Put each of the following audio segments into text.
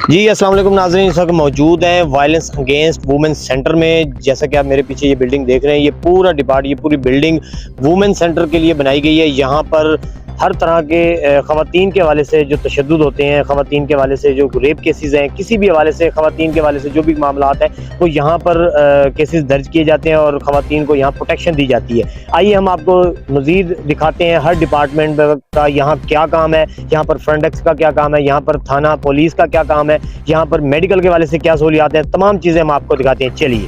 जी अस्सलाम वालेकुम नाज़रीन, इस वक्त मौजूद हैं वायलेंस अगेंस्ट वुमेन सेंटर में। जैसा कि आप मेरे पीछे ये बिल्डिंग देख रहे हैं, ये पूरा डिपार्ट, ये पूरी बिल्डिंग वुमेन सेंटर के लिए बनाई गई है। यहाँ पर हर तरह के ख़वातीन के हवाले से जो तशद्दुद होते हैं, ख़वातीन के हवाले से जो रेप केसेस हैं, किसी भी हवाले से ख़वातीन के हवाले से जो भी मामलात हैं वो यहाँ पर केसेस दर्ज किए जाते हैं और ख़वातीन को यहाँ प्रोटेक्शन दी जाती है। आइए हम आपको मज़ीद दिखाते हैं हर डिपार्टमेंट का यहाँ क्या काम है, यहाँ पर फ्रंट डेस्क का क्या काम है, यहाँ पर थाना पुलिस का क्या काम है, यहाँ पर मेडिकल के हवाले से क्या सहूलियात हैं, तमाम चीज़ें हम आपको दिखाते हैं। चलिए।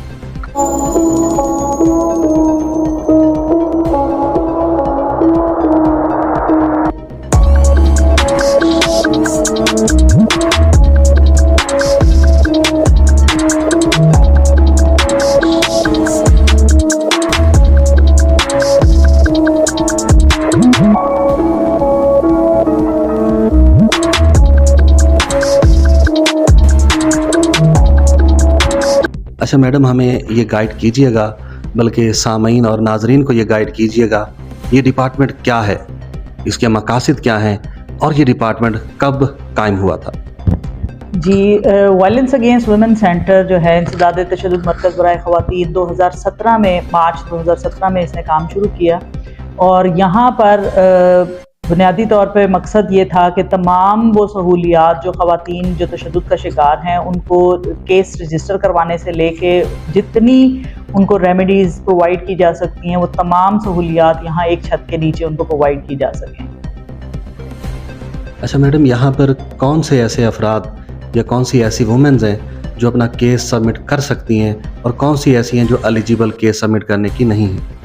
अच्छा मैडम, हमें ये गाइड कीजिएगा, बल्कि सामीन और नाजरीन को ये गाइड कीजिएगा, ये डिपार्टमेंट क्या है, इसके मकासद क्या हैं और ये डिपार्टमेंट कब कायम हुआ था? जी, वायलेंस अगेंस्ट वुमेन सेंटर जो है इंसदाद तशद्दुद मरकज़ बराए ख़वातीन 2017 में, मार्च 2017 में इसने काम शुरू किया। और यहाँ पर बुनियादी तौर पे मकसद ये था कि तमाम वो सहूलियात जो ख़वातीन जो तशद्दुद का शिकार हैं उनको केस रजिस्टर करवाने से लेके जितनी उनको रेमेडीज़ प्रोवाइड की जा सकती हैं वो तमाम सहूलियात यहाँ एक छत के नीचे उनको प्रोवाइड की जा सकें। अच्छा मैडम, यहाँ पर कौन से ऐसे अफराद या कौन सी ऐसी वुमेन्स हैं जो अपना केस सबमिट कर सकती हैं और कौन सी ऐसी हैं जो एलिजिबल केस सबमिट करने की नहीं है?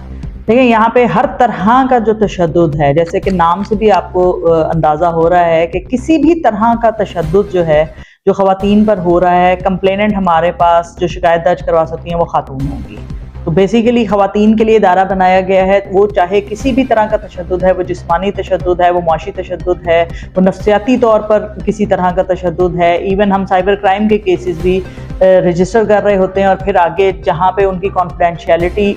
देखिए, यहाँ पे हर तरह का जो तशद्दुद है, जैसे कि नाम से भी आपको अंदाज़ा हो रहा है कि किसी भी तरह का तशद्दुद जो है जो ख़वातीन पर हो रहा है, कंप्लेनेंट हमारे पास जो शिकायत दर्ज करवा सकती हैं वो खातून होंगी। तो बेसिकली ख़वातीन के लिए इदारा बनाया गया है, वो चाहे किसी भी तरह का तशद्दुद है, वो जिस्मानी तशद्दुद है, वो मुआशी तशद्दुद है, वो नफ्सियाती तौर पर किसी तरह का तशद्दुद है। इवन हम साइबर क्राइम के केसेस भी रजिस्टर कर रहे होते हैं और फिर आगे जहाँ पे उनकी कॉन्फिडेंशियलिटी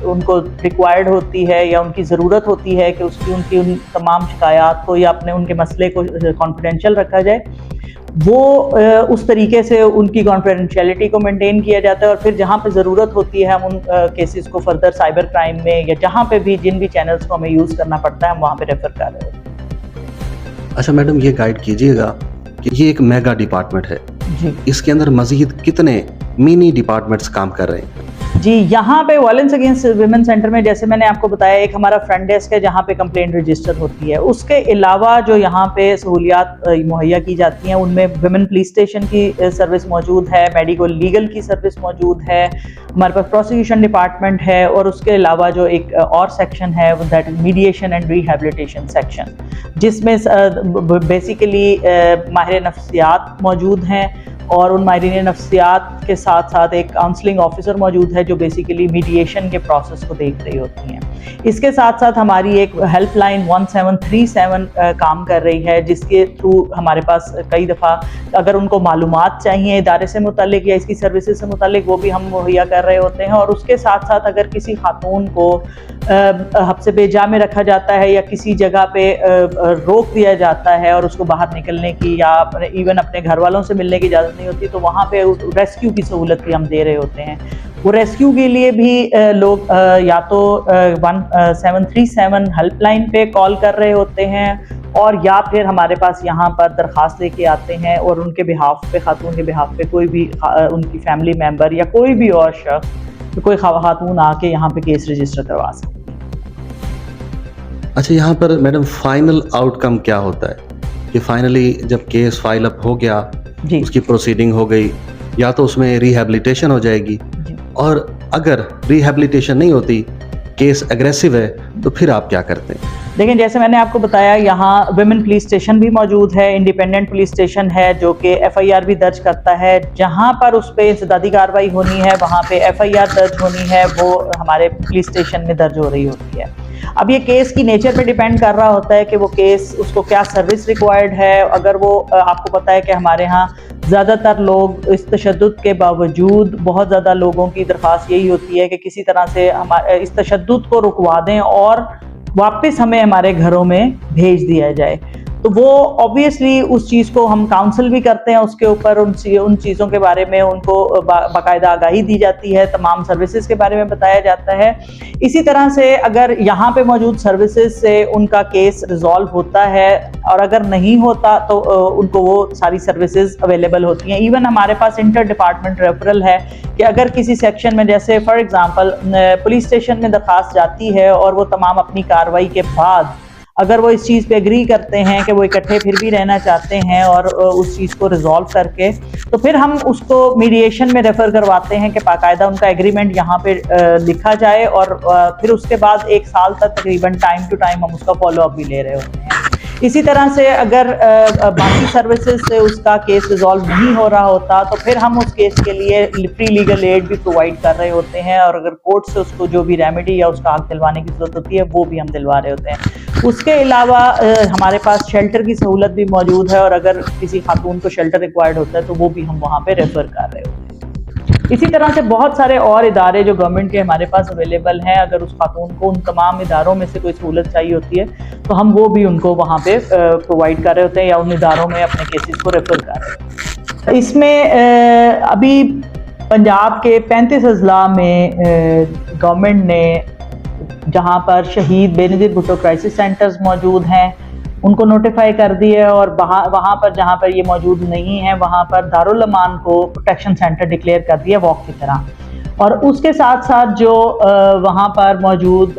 उनको रिक्वायर्ड होती है या उनकी ज़रूरत होती है कि उनकी उन तमाम शिकायत को या अपने उनके मसले को कॉन्फिडेंशियल रखा जाए, वो उस तरीके से उनकी कॉन्फिडेंशियलिटी को मेंटेन किया जाता है। और फिर जहाँ पे ज़रूरत होती है हम उन केसेस को फर्दर साइबर क्राइम में या जहाँ पे भी जिन भी चैनल्स को हमें यूज़ करना पड़ता है हम वहाँ पे रेफ़र कर रहे होते हैं। अच्छा मैडम, ये गाइड कीजिएगा कि ये एक मेगा डिपार्टमेंट है जी, इसके अंदर मज़ीद कितने मिनी डिपार्टमेंट्स काम कर रहे हैं? जी, यहाँ पे वायलेंस अगेंस्ट वुमेन सेंटर में जैसे मैंने आपको बताया, एक हमारा फ्रंट डेस्क है जहाँ पे कंप्लेंट रजिस्टर होती है। उसके अलावा जो यहाँ पे सहूलियात मुहैया की जाती हैं उनमें वुमेन पुलिस स्टेशन की सर्विस मौजूद है, मेडिकल लीगल की सर्विस मौजूद है, हमारे पास प्रोसिक्यूशन डिपार्टमेंट है और उसके अलावा जो एक और सेक्शन है that is mediation and rehabilitation section, जिसमें बेसिकली माहिर नफ्सियात मौजूद हैं और उन माहिरीन नफ्सियात के साथ साथ एक काउंसलिंग ऑफिसर मौजूद है जो बेसिकली मीडिएशन के प्रोसेस को देख रही होती हैं। इसके साथ साथ हमारी एक हेल्पलाइन 1737 काम कर रही है, जिसके थ्रू हमारे पास कई दफ़ा अगर उनको मालूमात चाहिए इदारे से मुतालिक या इसकी सर्विसेज से मुतालिक वो भी हम मुहैया कर रहे होते हैं। और उसके साथ साथ अगर किसी खातून को हब्से बेजा में रखा जाता है या किसी जगह पे रोक दिया जाता है और उसको बाहर निकलने की या इवन अपने घर वालों से मिलने की इजाज़त नहीं होती, तो वहाँ पे रेस्क्यू की सहूलत भी हम दे रहे होते हैं। वो रेस्क्यू के लिए भी लोग या तो 1737 हेल्पलाइन पे कॉल कर रहे होते हैं और या फिर हमारे पास यहाँ पर दरख्वास्त लेके आते हैं और उनके बिहाफ पे, खातून के बिहाफ पे कोई भी उनकी फैमिली मेम्बर या कोई भी और शख्स, कोई खातून आके यहाँ पे केस रजिस्टर करवा सकते हैं। अच्छा, यहाँ पर मैडम फाइनल आउटकम क्या होता है कि फाइनली जब केस फाइल अप हो गया, उसकी प्रोसीडिंग हो गई, या तो उसमें रिहेबिलिटेशन हो जाएगी, और अगर रिहेबिलिटेशन नहीं होती, केस एग्रेसिव है, तो फिर आप क्या करते हैं? देखिए, जैसे मैंने आपको बताया, यहाँ वुमेन पुलिस स्टेशन भी मौजूद है, इंडिपेंडेंट पुलिस स्टेशन है जो कि FIR भी दर्ज करता है। जहाँ पर उस पर इंसदादी कार्रवाई होनी है वहाँ पे FIR दर्ज होनी है, वो हमारे पुलिस स्टेशन में दर्ज हो रही होती है। अब ये केस की नेचर पे डिपेंड कर रहा होता है कि वो केस, उसको क्या सर्विस रिक्वायर्ड है। अगर वो आपको पता है कि हमारे यहाँ ज़्यादातर लोग इस तशद्दुद के बावजूद, बहुत ज़्यादा लोगों की दरख्वास्त यही होती है कि किसी तरह से हमारे इस तशद्दुद को रुकवा दें और वापस हमें हमारे घरों में भेज दिया जाए। तो वो ऑब्वियसली उस चीज़ को हम काउंसिल भी करते हैं, उसके ऊपर उन चीज़ों के बारे में उनको बाकायदा आगाही दी जाती है, तमाम सर्विसेज के बारे में बताया जाता है। इसी तरह से अगर यहाँ पे मौजूद सर्विसेज से उनका केस रिजॉल्व होता है और अगर नहीं होता तो उनको वो सारी सर्विसेज अवेलेबल होती हैं। इवन हमारे पास इंटर डिपार्टमेंट रेफरल है कि अगर किसी सेक्शन में, जैसे फॉर एग्जांपल पुलिस स्टेशन में दरखास्त जाती है और वो तमाम अपनी कार्रवाई के बाद अगर वो इस चीज़ पे एग्री करते हैं कि वो इकट्ठे फिर भी रहना चाहते हैं और उस चीज़ को रिजॉल्व करके, तो फिर हम उसको मीडिएशन में रेफ़र करवाते हैं कि बाकायदा उनका एग्रीमेंट यहाँ पे लिखा जाए और फिर उसके बाद 1 साल तक तकरीबन टाइम टू टाइम हम उसका फॉलो अप भी ले रहे होते हैं। इसी तरह से अगर बाकी सर्विसेज से उसका केस रिजॉल्व नहीं हो रहा होता तो फिर हम उस केस के लिए फ्री लीगल एड भी प्रोवाइड कर रहे होते हैं और अगर कोर्ट से उसको जो भी रेमेडी या उसका हक दिलवाने की ज़रूरत होती है वो भी हम दिलवा रहे होते हैं। उसके अलावा हमारे पास शेल्टर की सहूलत भी मौजूद है और अगर किसी खातून को शेल्टर रिक्वायर्ड होता है तो वो भी हम वहाँ पे रेफ़र कर रहे होते हैं। इसी तरह से बहुत सारे और इदारे जो गवर्नमेंट के हमारे पास अवेलेबल हैं, अगर उस खातून को उन तमाम इदारों में से कोई सहूलत चाहिए होती है तो हम वो भी उनको वहाँ पे प्रोवाइड कर रहे होते हैं या उन इदारों में अपने केसेस को रेफर कर रहे होते हैं। इसमें अभी पंजाब के 35 अजला में गवर्नमेंट ने, जहाँ पर शहीद बेनज़ीर भुट्टो क्राइसिस सेंटर्स मौजूद हैं, उनको नोटिफाई कर दिए और वहाँ पर जहाँ पर ये मौजूद नहीं है वहाँ पर दारुल अमान को प्रोटेक्शन सेंटर डिक्लेयर कर दिया वॉक की तरह। और उसके साथ साथ जो वहाँ पर मौजूद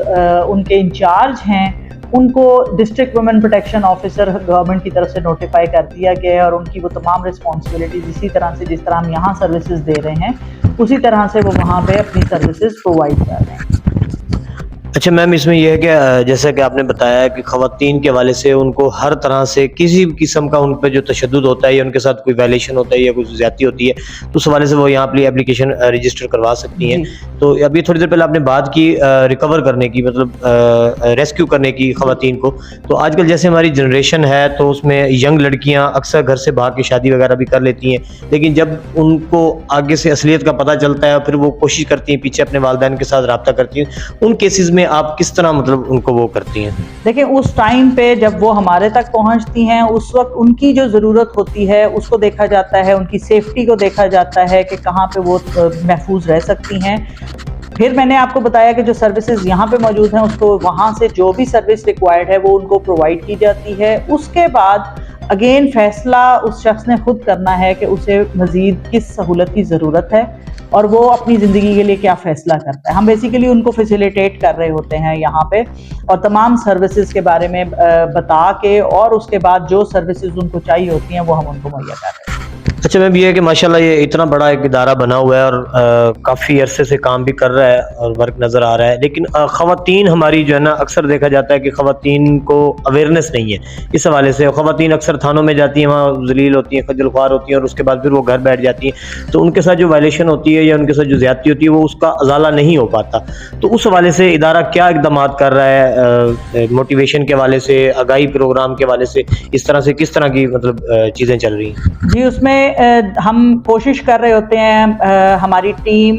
उनके इंचार्ज हैं उनको district women protection officer government की तरफ से नोटिफाई कर दिया गया है और उनकी वो तमाम रिस्पॉन्सिबिलिटीज इसी तरह से जिस तरह हम यहाँ सर्विसेज दे रहे हैं उसी तरह से वो वहाँ पे अपनी सर्विसेज प्रोवाइड कर रहे हैं। अच्छा मैम, इसमें यह है कि जैसा कि आपने बताया कि ख़वातीन के हवाले से उनको हर तरह से किसी भी किस्म का उन पर जो तशद्दुद होता है या उनके साथ कोई वायलेशन होता है या कोई ज़्यादती होती है तो उस हवाले से वो यहाँ पर एप्लीकेशन रजिस्टर करवा सकती हैं। तो अभी थोड़ी देर पहले आपने बात की रिकवर करने की, मतलब रेस्क्यू करने की ख़वातीन को। तो आजकल जैसे हमारी जनरेशन है तो उसमें यंग लड़कियाँ अक्सर घर से भाग के शादी वगैरह भी कर लेती हैं, लेकिन जब उनको आगे से असलियत का पता चलता है फिर वो कोशिश करती हैं, पीछे अपने वालिदैन के साथ रब्ता करती हैं। उन केसेस में आप किस तरह मतलब उनको वो करती हैं? देखिए, उस टाइम पे जब वो हमारे तक पहुंचती हैं उस वक्त उनकी जो ज़रूरत होती है उसको देखा जाता है, उनकी सेफ्टी को देखा जाता है कि कहाँ पे वो महफूज रह सकती हैं। फिर मैंने आपको बताया कि जो सर्विसेज यहाँ पे मौजूद हैं उसको वहाँ से जो भी सर्विस रिक्वायर्ड है वो उनको प्रोवाइड की जाती है। उसके बाद अगेन फैसला उस शख्स ने खुद करना है कि उसे मज़ीद किस सहूलत की ज़रूरत है और वो अपनी ज़िंदगी के लिए क्या फ़ैसला करता है। हम बेसिकली उनको फैसिलिटेट कर रहे होते हैं यहाँ पे और तमाम सर्विसेज के बारे में बता के और उसके बाद जो सर्विसेज उनको चाहिए होती हैं वो हम उनको मुहैया कर रहे हैं। अच्छा मैम, ये है कि माशाल्लाह ये इतना बड़ा एक इदारा बना हुआ है और काफ़ी अरसे से काम भी कर रहा है और वर्क नज़र आ रहा है, लेकिन ख़वातीन हमारी जो है ना अक्सर देखा जाता है कि ख़वातीन को अवेयरनेस नहीं है इस हवाले से। ख़वातीन अक्सर थानों में जाती हैं, वहाँ ज़लील होती हैं, खज्जल ख्वार होती हैं और उसके बाद फिर वो घर बैठ जाती हैं, तो उनके साथ जो वायलेशन होती है या उनके साथ जो ज़्यादती होती है वो उसका अजाला नहीं हो पाता। तो उस हवाले से इदारा क्या इक़दाम कर रहा है, मोटिवेशन के हवाले से, आगाही प्रोग्राम के हवाले से, इस तरह से किस तरह की मतलब चीज़ें चल रही हैं? जी, उसमें हम कोशिश कर रहे होते हैं, हमारी टीम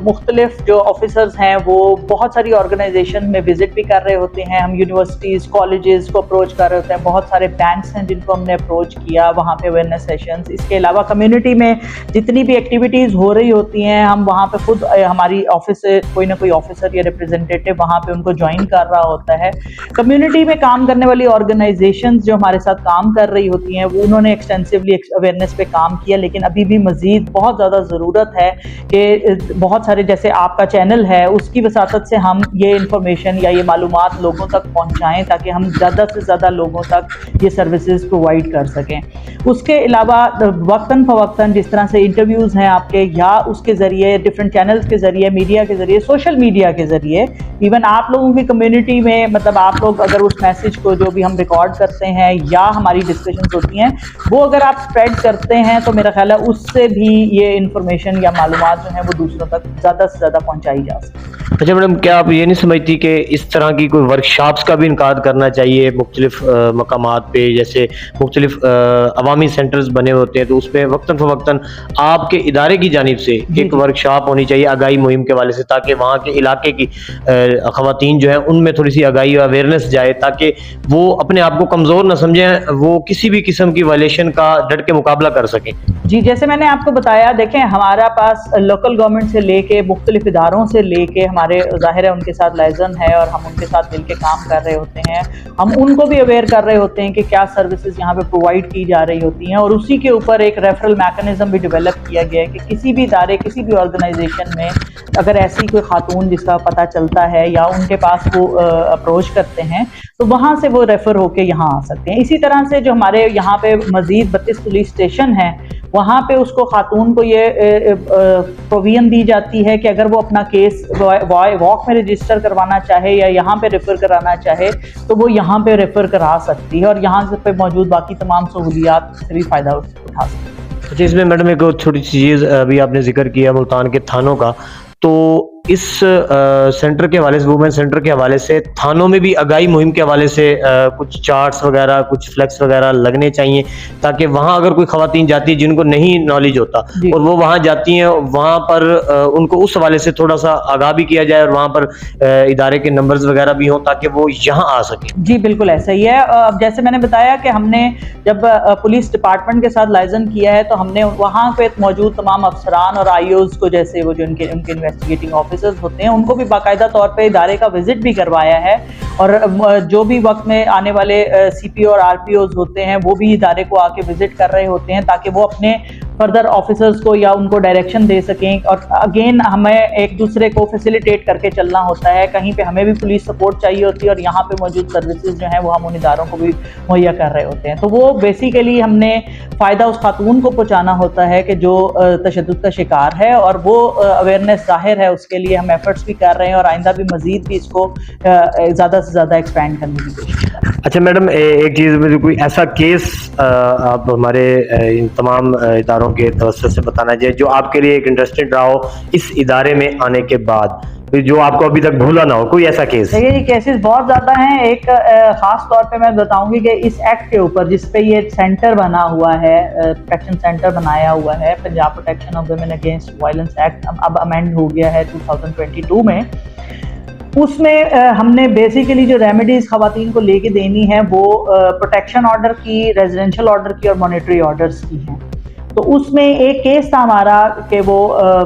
मुख्तलिफ जो ऑफिसर्स हैं वो बहुत सारी ऑर्गेनाइजेशन में विजिट भी कर रहे होते हैं। हम यूनिवर्सिटीज़, कॉलेजेस को अप्रोच कर रहे होते हैं, बहुत सारे बैंक्स हैं जिनको हमने अप्रोच किया, वहाँ पे अवेयरनेस सेशंस। इसके अलावा कम्युनिटी में जितनी भी एक्टिविटीज़ हो रही होती हैं हम वहाँ पे खुद हमारी ऑफिस से कोई ना कोई ऑफिसर या रिप्रेजेंटेटिव वहाँ पे उनको ज्वाइन कर रहा होता है। कम्युनिटी में काम करने वाली ऑर्गेनाइजेशंस जो हमारे साथ काम कर रही होती हैं वो उन्होंने एक्सटेंसिवली अवेयरनेस पे काम किया, लेकिन अभी भी मज़ीद बहुत ज़्यादा ज़रूरत है कि बहुत सारे जैसे आपका चैनल है उसकी वसातत से हम ये इंफॉर्मेशन या ये मालूमात लोगों तक पहुंचाएं ताकि हम ज़्यादा से ज़्यादा लोगों तक ये सर्विसेज प्रोवाइड कर सकें। उसके अलावा वक्तन फ़वक्तन जिस तरह से इंटरव्यूज़ हैं आपके या उसके ज़रिए डिफरेंट चैनल्स के ज़रिए, मीडिया के ज़रिए, सोशल मीडिया के ज़रिए, इवन आप लोगों की कम्युनिटी में मतलब आप लोग अगर उस मैसेज को जो भी हम रिकॉर्ड करते हैं या हमारी डिस्कशंस होती हैं वो अगर आप स्प्रेड करते हैं तो मेरा ख्याल है उससे भी ये इंफॉर्मेशन या मालूमात जो है वो दूसरों तक ज़्यादा से ज़्यादा पहुंचाई जा सकती है। अच्छा मैडम, क्या आप ये नहीं समझती कि इस तरह की कोई वर्कशॉप्स का भी इनकार करना चाहिए मुख्तलिफ मकामात पे, जैसे मुख्तलिफ अवामी सेंटर्स बने होते हैं तो उसमें वक्तन फ़वक्तन आपके इदारे की जानिब से एक वर्कशॉप होनी चाहिए आगाही मुहिम के वाले से, ताकि वहाँ के इलाके की ख़वातीन जो है उनमें थोड़ी सी आगाही और अवेयरनेस जाए, ताकि वो अपने आप को कमज़ोर ना समझें, वो किसी भी किस्म की वायलेशन का डट के मुकाबला कर सकें। जी, जैसे मैंने आपको बताया, देखें हमारा पास लोकल गवर्नमेंट से लेके मुख्तलिफ इदारों से लेके हमारे ज़ाहिर है उनके साथ लाइजन है और हम उनके साथ मिल के काम कर रहे होते हैं। हम उनको भी अवेयर कर रहे होते हैं कि क्या सर्विसेज यहाँ पे प्रोवाइड की जा रही होती हैं, और उसी के ऊपर एक रेफरल मैकेनिज्म भी डेवलप किया गया है कि किसी भी इदारे, किसी भी ऑर्गेनाइजेशन में अगर ऐसी कोई खातून जिसका पता चलता है या उनके पास वो अप्रोच करते हैं तो वहाँ से वो रेफ़र होके यहाँ आ सकते हैं। इसी तरह से जो हमारे यहाँ पे मज़ीद 32 पुलिस स्टेशन है, वहाँ पे उसको खातून को ये प्रोविजन दी जाती है कि अगर वो अपना केस वॉक में रजिस्टर करवाना चाहे या यहाँ पे रेफ़र कराना चाहे तो वो यहाँ पे रेफ़र करा सकती है और यहाँ से पे मौजूद बाकी तमाम सहूलियात से भी फ़ायदा उठा सकती है। अच्छा, इसमें मैडम एक छोटी सी चीज़ अभी आपने जिक्र किया मुल्तान के थानों का, तो इस सेंटर के हवाले से, वुमेन सेंटर के हवाले से थानों में भी आगाही मुहिम के हवाले से कुछ चार्ट्स वगैरह, कुछ फ्लैक्स वगैरह लगने चाहिए, ताकि वहाँ अगर कोई खवातीन जाती है जिनको नहीं नॉलेज होता और वो वहाँ जाती हैं, वहाँ पर उनको उस हवाले से थोड़ा सा आगाह भी किया जाए और वहाँ पर इदारे के नंबर्स वगैरह भी हों ताकि वो यहाँ आ सके। जी बिल्कुल ऐसा ही है। अब जैसे मैंने बताया कि हमने जब पुलिस डिपार्टमेंट के साथ लाइजन किया है तो हमने वहाँ पे मौजूद तमाम अफसरान और आईओज को, जैसे वो जो उनके इन्वेस्टिगेटिंग ऑफिसर्स होते हैं, उनको भी बाकायदा तौर पे इदारे का विजिट भी करवाया है और जो भी वक्त में आने वाले सीपीओ और आरपीओज होते हैं वो भी इदारे को आके विजिट कर रहे होते हैं ताकि वो अपने फर्दर ऑफिसर्स को या उनको डायरेक्शन दे सकें। और अगेन हमें एक दूसरे को फैसिलिटेट करके चलना होता है, कहीं पे हमें भी पुलिस सपोर्ट चाहिए होती है और यहाँ पे मौजूद सर्विसेज जो हैं वो हम उन इदारों को भी मुहैया कर रहे होते हैं। तो वो बेसिकली हमने फ़ायदा उस खातून को पहुँचाना होता है कि जो तशद्दुद का शिकार है, और वो अवेयरनेस ज़ाहिर है, उसके लिए हम एफर्ट्स भी कर रहे हैं और आइंदा भी मज़ीद भी इसको ज़्यादा से ज़्यादा एक्सपेंड करने की कोशिश कर रहे हैं। अच्छा मैडम, एक चीज़ में कोई ऐसा केस आप हमारे इन तमाम इदारों के तवज्जुह से बताना चाहिए जो आपके लिए एक इंटरेस्टिंग रहा हो इस इदारे में आने के बाद, जो आपको अभी तक भूला ना हो, कोई ऐसा केस? देखिए, ये केसेस बहुत ज़्यादा हैं। एक ख़ास तौर पे मैं बताऊंगी कि इस एक्ट के ऊपर जिस पे ये सेंटर बना हुआ है, प्रोटेक्शन सेंटर बनाया हुआ है, Punjab protection of women against violence act अब अमेंड हो गया है 2022 में। उसमें हमने बेसिकली जो रेमेडीज खवातीन को लेके देनी है वो प्रोटेक्शन ऑर्डर की, रेजिडेंशियल ऑर्डर की और मॉनेटरी ऑर्डर्स की हैं। तो उसमें एक केस था हमारा कि वो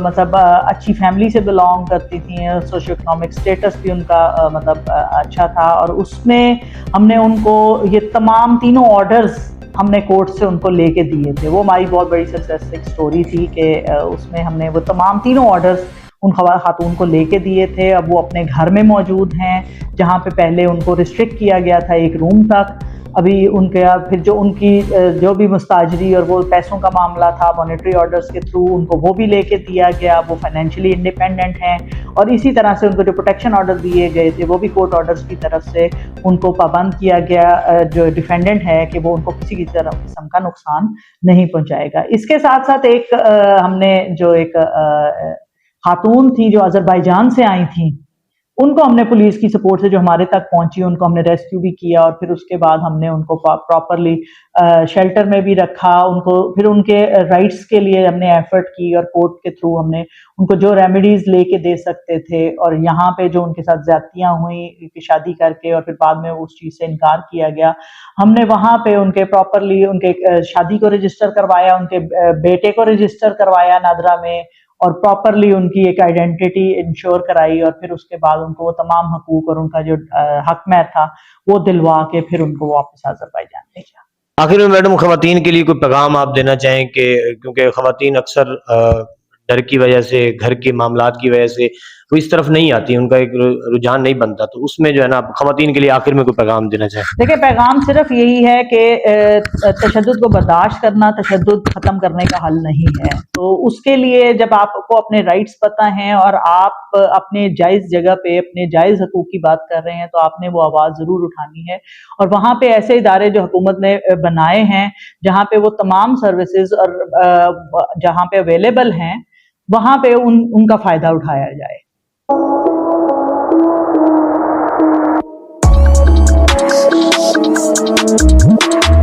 मतलब अच्छी फैमिली से बिलोंग करती थी, सोशो इकोनॉमिक स्टेटस भी उनका मतलब अच्छा था, और उसमें हमने उनको ये तमाम तीनों ऑर्डर्स हमने कोर्ट से उनको लेके दिए थे। वो हमारी बहुत बड़ी सक्सेस स्टोरी थी कि उसमें हमने वो तमाम तीनों ऑर्डर्स उन खातून को लेके दिए थे। अब वो अपने घर में मौजूद हैं, जहाँ पे पहले उनको रिस्ट्रिक्ट किया गया था एक रूम तक। अभी उनके फिर जो उनकी जो भी मुस्ताजरी और वो पैसों का मामला था मॉनेटरी ऑर्डर्स के थ्रू उनको वो भी लेके दिया गया। वो फाइनेंशियली इंडिपेंडेंट हैं, और इसी तरह से उनको जो प्रोटेक्शन ऑर्डर दिए गए थे वो भी कोर्ट ऑर्डर्स की तरफ से उनको पाबंद किया गया, जो डिफेंडेंट है कि वो उनको किसी की तरह किस्म का नुकसान नहीं पहुँचाएगा। इसके साथ साथ एक हमने जो एक खातून थी जो अजरबैजान से आई थी, उनको हमने पुलिस की सपोर्ट से जो हमारे तक पहुंची उनको हमने रेस्क्यू भी किया, और फिर उसके बाद हमने उनको प्रॉपरली शेल्टर में भी रखा। उनको फिर उनके राइट्स के लिए हमने एफर्ट की और कोर्ट के थ्रू हमने उनको जो रेमेडीज लेके दे सकते थे, और यहाँ पे जो उनके साथ ज्यादतियाँ हुई कि शादी करके और फिर बाद में उस चीज़ से इनकार किया गया, हमने वहाँ पे उनके प्रॉपरली उनके शादी को रजिस्टर करवाया, उनके बेटे को रजिस्टर करवाया नादरा में, और प्रॉपरली उनकी एक आइडेंटिटी इंश्योर कराई, और फिर उसके बाद उनको वो तमाम हकूक और उनका जो हक महर था वो दिलवा के फिर उनको वापस अज़रबैजान भेजा। आखिर में मैडम, खवातीन के लिए कोई पैगाम आप देना चाहें कि क्योंकि खवातीन अक्सर डर की वजह से, घर के मामलात की वजह से वो इस तरफ नहीं आती, उनका एक रुझान नहीं बनता, तो उसमें जो है ना खवातीन के लिए आखिर में कोई पैगाम देना चाहें? देखिए, पैगाम सिर्फ यही है कि तशद्दुद को बर्दाश्त करना तशद्दुद खत्म करने का हल नहीं है। तो उसके लिए जब आपको अपने राइट्स पता हैं और आप अपने जायज़ जगह पे अपने जायज़ हकूक की बात कर रहे हैं तो आपने वो आवाज़ ज़रूर उठानी है। और वहाँ पे ऐसे इदारे जो हुकूमत ने बनाए हैं जहाँ पे वो तमाम सर्विसेज और जहाँ पे अवेलेबल हैं वहाँ पे उनका फ़ायदा उठाया जाए। है।